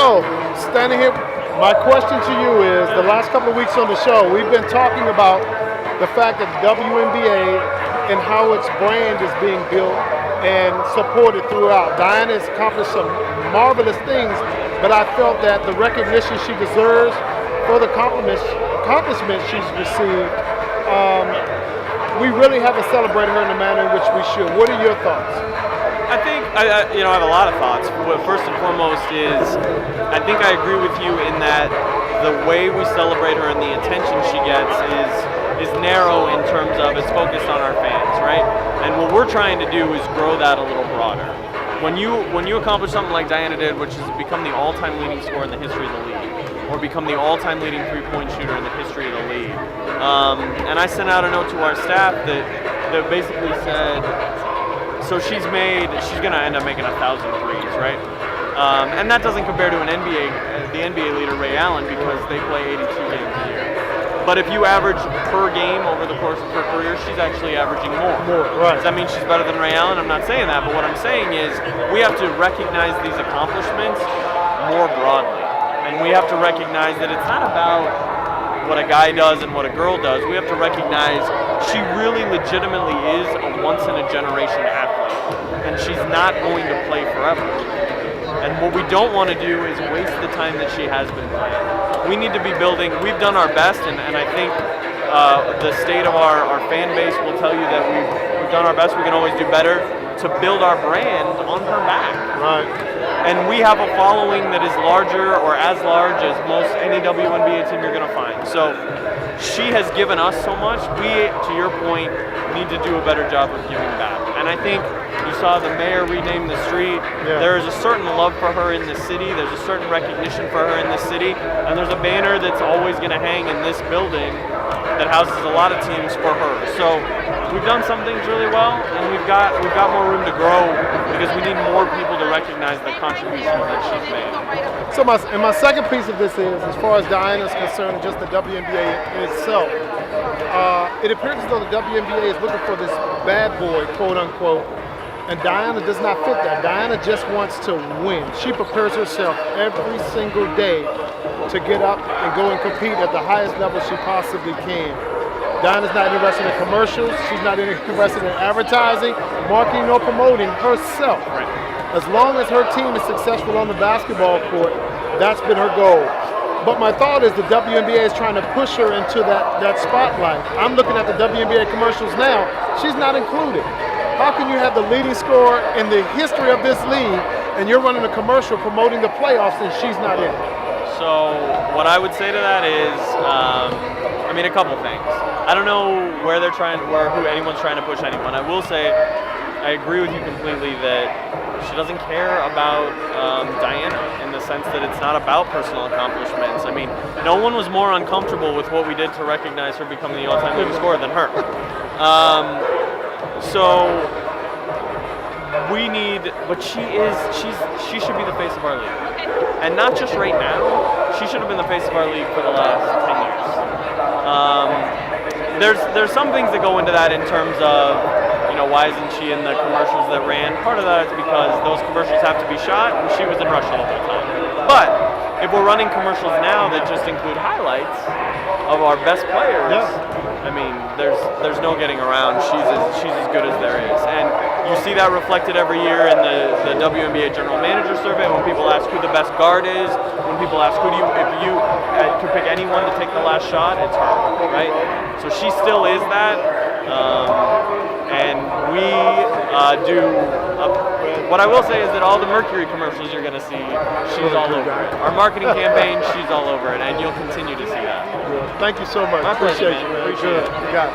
So, standing here, my question to you is, the last couple of weeks on the show, we've been talking about the fact that the WNBA and how its brand is being built and supported throughout. Diana has accomplished some marvelous things, but I felt that the recognition she deserves for the accomplishments she's received, we really haven't celebrated her in the manner in which we should. What are your thoughts? I think I have a lot of thoughts. First and foremost is I think I agree with you in that the way we celebrate her and the attention she gets is narrow in terms of it's focused on our fans, right? And what we're trying to do is grow that a little broader. When you accomplish something like Diana did, which is become the all-time leading scorer in the history of the league, or become the all-time leading three-point shooter in the history of the league, and I sent out a note to our staff that basically said, so she's going to end up making 1,000 threes, right? And that doesn't compare to the NBA leader, Ray Allen, because they play 82 games a year. But if you average per game over the course of her career, she's actually averaging more. Right. Does that mean she's better than Ray Allen? I'm not saying that, but what I'm saying is we have to recognize these accomplishments more broadly. And we have to recognize that it's not about what a guy does and what a girl does. We have to recognize she really legitimately is a once-in-a-generation athlete. And she's not going to play forever. And what we don't want to do is waste the time that she has been playing. We need to be building. We've done our best, and I think the state of our fan base will tell you that we've done our best. We can always do better to build our brand on her back. Right. And we have a following that is larger or as large as most any WNBA team you're going to find. So she has given us so much. We, to your point, need to do a better job of giving back. And I think you saw the mayor rename the street. Yeah. There is a certain love for her in the city. There's a certain recognition for her in the city. And there's a banner that's always going to hang in this building that houses a lot of teams for her. So we've done some things really well, and we've got more room to grow because we need more people to recognize the contributions that she's made. So my second piece of this is, as far as Diana's concerned, just the WNBA in itself, it appears as though the WNBA is looking for this bad boy, quote unquote, and Diana does not fit that. Diana just wants to win. She prepares herself every single day to get up and go and compete at the highest level she possibly can. Diana's not interested in commercials. She's not interested in advertising, marketing, or promoting herself. Right. As long as her team is successful on the basketball court, that's been her goal. But my thought is the WNBA is trying to push her into that spotlight. I'm looking at the WNBA commercials now. She's not included. How can you have the leading scorer in the history of this league and you're running a commercial promoting the playoffs and she's not in it? So what I would say to that is, a couple things. I don't know who anyone's trying to push anyone. I will say, I agree with you completely that she doesn't care about Diana in the sense that it's not about personal accomplishments. No one was more uncomfortable with what we did to recognize her becoming the all-time leading scorer than her. So we need, but she should be the face of our league. And not just right now, she should have been the face of our league for the last 10 years. There's some things that go into that in terms of, why isn't she in the commercials that ran? Part of that is because those commercials have to be shot, and she was in Russia the whole time. But if we're running commercials now that just include highlights of our best players, there's no getting around. She's as good as there is, and you see that reflected every year in the WNBA General Manager Survey when people ask who the best guard is. When people ask if you could pick anyone to take the last shot, it's her, right? So she still is that. And we what I will say is that all the Mercury commercials you're going to see, she's all over it. Our marketing campaign, she's all over it, and you'll continue to see that. Thank you so much. My pleasure, Appreciate you, man. Appreciate it. You got it.